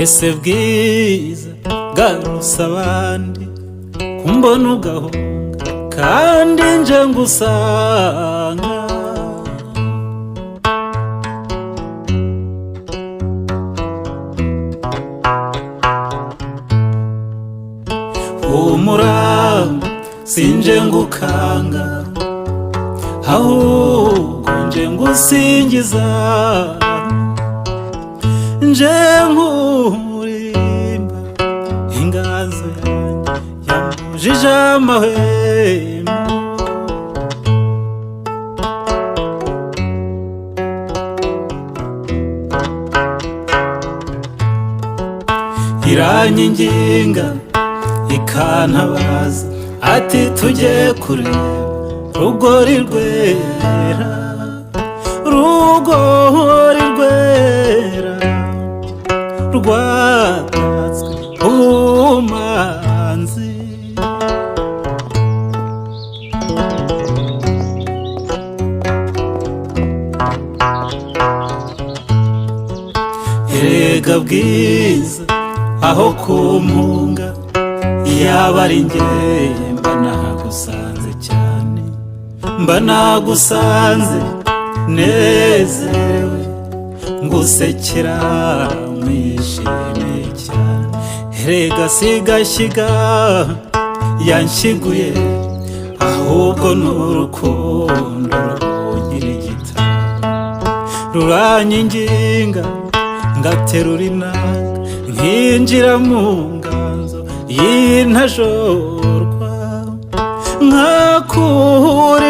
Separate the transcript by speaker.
Speaker 1: ese bwiza bwarusa abandi kumbona ugahunga kandi nje ngusanga. Umuramba sinje ngukanga ahubwo nje ngusingiza, nje nkurimba inganzo yanjye yambujije amahwemo. Iranyinginga ikantabaza ati tujye kureba rugori rwera, rugori rwera rwatatswe ubumanzi. Erega bwiza aho kumpunga yaba ari njye mba nagusanze cyane, mba nagusanze nezerewe ngusekera mwishimiye cyane. Erega sigashyiga yanshiguye ahubwo n'urukundo rugira igitabo, ruranyinginga ngaterura inanga nkinjira mu nganzo y'intajorwa nkakura